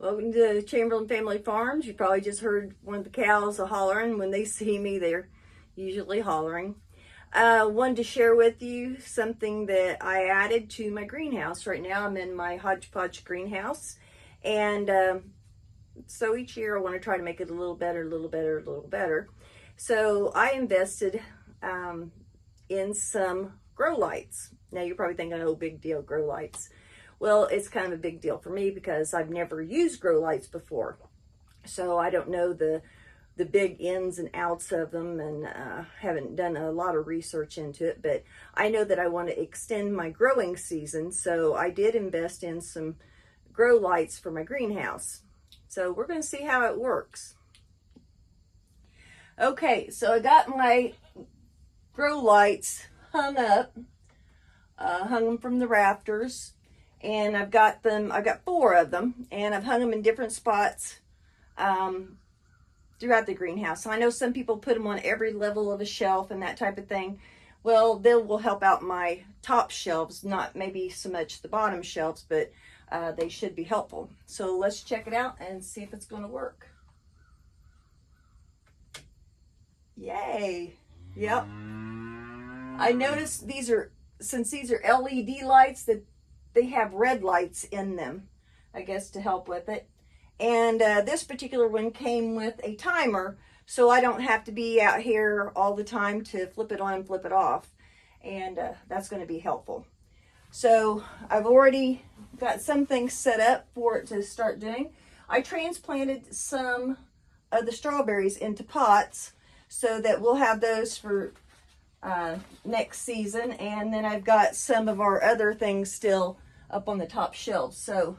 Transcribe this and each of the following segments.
Welcome to Chamberlain Family Farms. You probably just heard one of the cows hollering. When they see me, they're usually hollering. Wanted to share with you something that I added to my greenhouse. Right now I'm in my hodgepodge greenhouse, and so each year I want to try to make it a little better, a little better, a little better. So I invested in some grow lights. Now you're probably thinking, oh, big deal, grow lights. Well, it's kind of a big deal for me because I've never used grow lights before. So I don't know the big ins and outs of them, and haven't done a lot of research into it, but I know that I want to extend my growing season. So I did invest in some grow lights for my greenhouse. So we're going to see how it works. Okay, so I got my grow lights hung up, hung them from the rafters. And I've got 4 of them, and I've hung them in different spots throughout the greenhouse. So I know some people put them on every level of a shelf and that type of thing. Well, they will help out my top shelves, not maybe so much the bottom shelves, but they should be helpful. So let's check it out and see if it's going to work. Yay. Yep. I noticed since these are LED lights, that they have red lights in them, I guess, to help with it. And this particular one came with a timer, so I don't have to be out here all the time to flip it on and flip it off. And that's going to be helpful. So I've already got some things set up for it to start doing. I transplanted some of the strawberries into pots so that we'll have those for next season. And then I've got some of our other things still up on the top shelves. So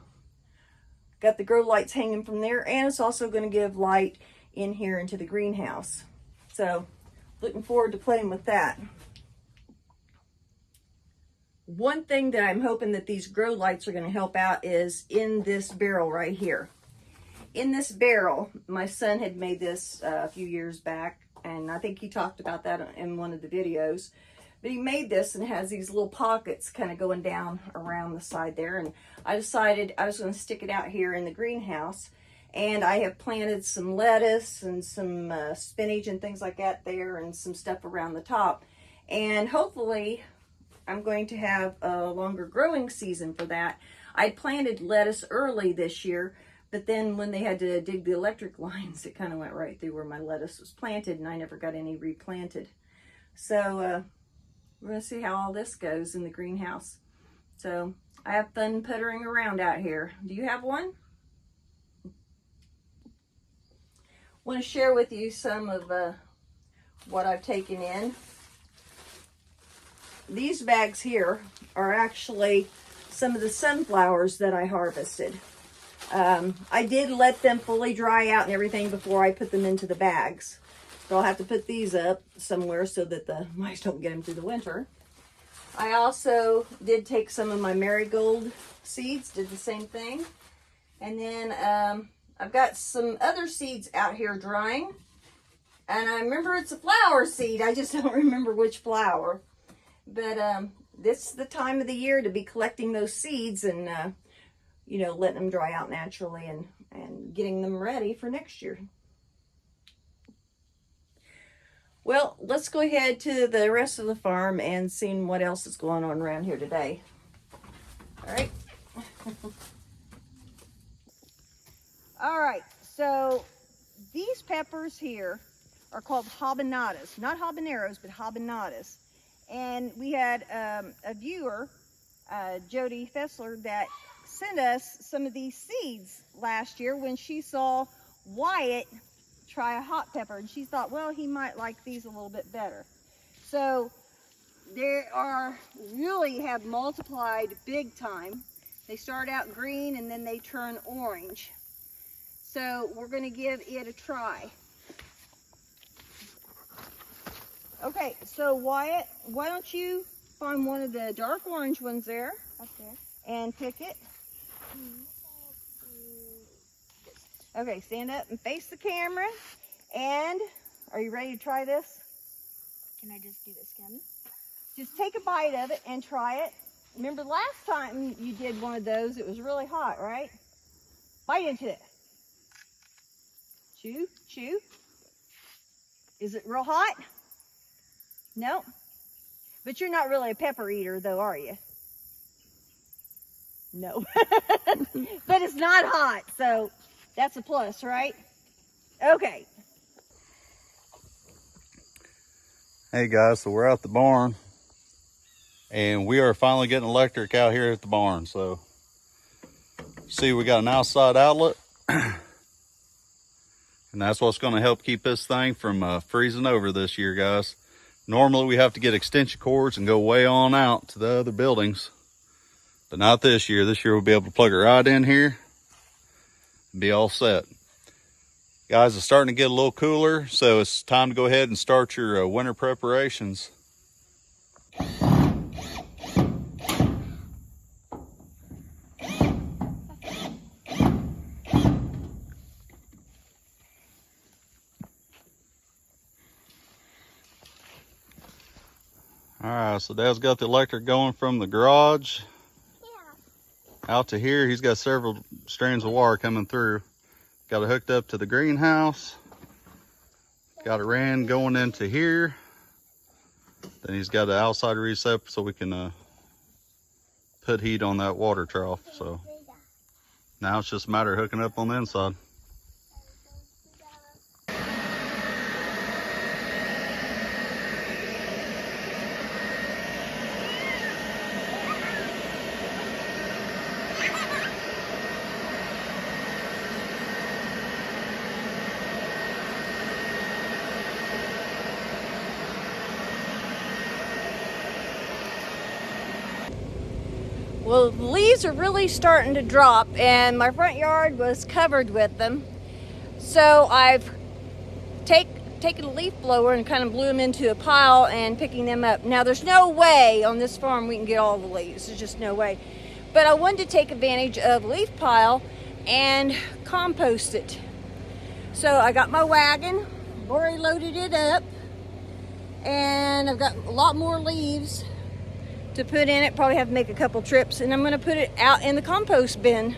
got the grow lights hanging from there, and it's also going to give light in here into the greenhouse. So looking forward to playing with that. One thing that I'm hoping that these grow lights are going to help out is in this barrel right here. In this barrel, my son had made this a few years back, and I think he talked about that in one of the videos. But he made this, and it has these little pockets kind of going down around the side there. And I decided I was going to stick it out here in the greenhouse. And I have planted some lettuce and some spinach and things like that there, and some stuff around the top. And hopefully I'm going to have a longer growing season for that. I planted lettuce early this year, but then when they had to dig the electric lines, it kind of went right through where my lettuce was planted, and I never got any replanted. So we're going to see how all this goes in the greenhouse. So I have fun puttering around out here. Do you have one? I want to share with you some of what I've taken in. These bags here are actually some of the sunflowers that I harvested. I did let them fully dry out and everything before I put them into the bags. So I'll have to put these up somewhere so that the mice don't get them through the winter. I also did take some of my marigold seeds, did the same thing. And then I've got some other seeds out here drying. And I remember it's a flower seed. I just don't remember which flower. But this is the time of the year to be collecting those seeds and, you know, letting them dry out naturally and getting them ready for next year. Well, let's go ahead to the rest of the farm and see what else is going on around here today. All right. All right, so these peppers here are called habanadas. Not habaneros, but habanadas. And we had a viewer, Jody Fessler, that sent us some of these seeds last year when she saw Wyatt try a hot pepper, and she thought, well, he might like these a little bit better. So they really have multiplied big time. They start out green and then they turn orange. So we're going to give it a try. Okay, so Wyatt, why don't you find one of the dark orange ones there, up there, and pick it. Okay, stand up and face the camera. And are you ready to try this? Can I just do this, Gabby? Just take a bite of it and try it. Remember last time you did one of those, it was really hot, right? Bite into it. Chew, chew. Is it real hot? No. But you're not really a pepper eater though, are you? No. But it's not hot, so that's a plus, right? Okay. Hey guys, so we're out the barn and we are finally getting electric out here at the barn. So see, we got an outside outlet and that's what's going to help keep this thing from freezing over this year, guys. Normally we have to get extension cords and go way on out to the other buildings, but not this year. This year we'll be able to plug it right in here and be all set. Guys, it's starting to get a little cooler, so it's time to go ahead and start your winter preparations. Alright, so Dad's got the electric going from the garage out to here. He's got several strands of wire coming through. Got it hooked up to the greenhouse. Got it ran going into here. Then he's got the outside reset so we can put heat on that water trough. So now it's just a matter of hooking up on the inside. Well, the leaves are really starting to drop and my front yard was covered with them. So I've taken a leaf blower and kind of blew them into a pile and picking them up. Now there's no way on this farm we can get all the leaves. There's just no way. But I wanted to take advantage of leaf pile and compost it. So I got my wagon, already loaded it up, and I've got a lot more leaves to put in it. Probably have to make a couple trips, and I'm going to put it out in the compost bin.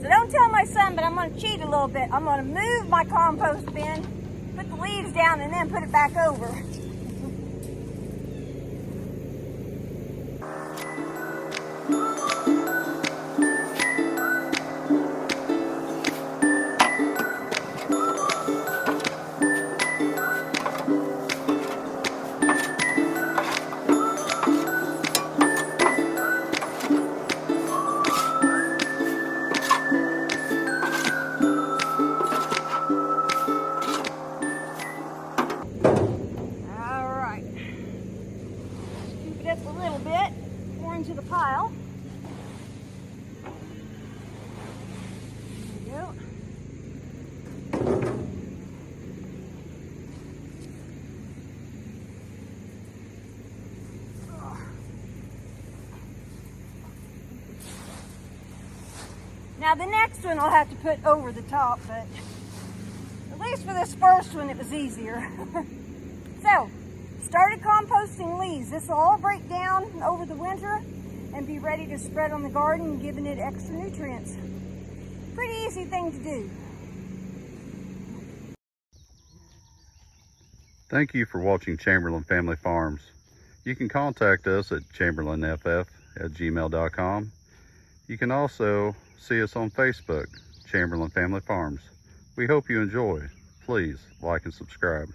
So don't tell my son, but I'm going to cheat a little bit. I'm going to move my compost bin, put the leaves down, and then put it back over. Up a little bit, more into the pile. There we go. Now the next one I'll have to put over the top, but at least for this first one it was easier. So, started composting leaves. This will all break down over the winter and be ready to spread on the garden, giving it extra nutrients. Pretty easy thing to do. Thank you for watching Chamberlain Family Farms. You can contact us at chamberlainff@gmail.com. You can also see us on Facebook, Chamberlain Family Farms. We hope you enjoy. Please like and subscribe.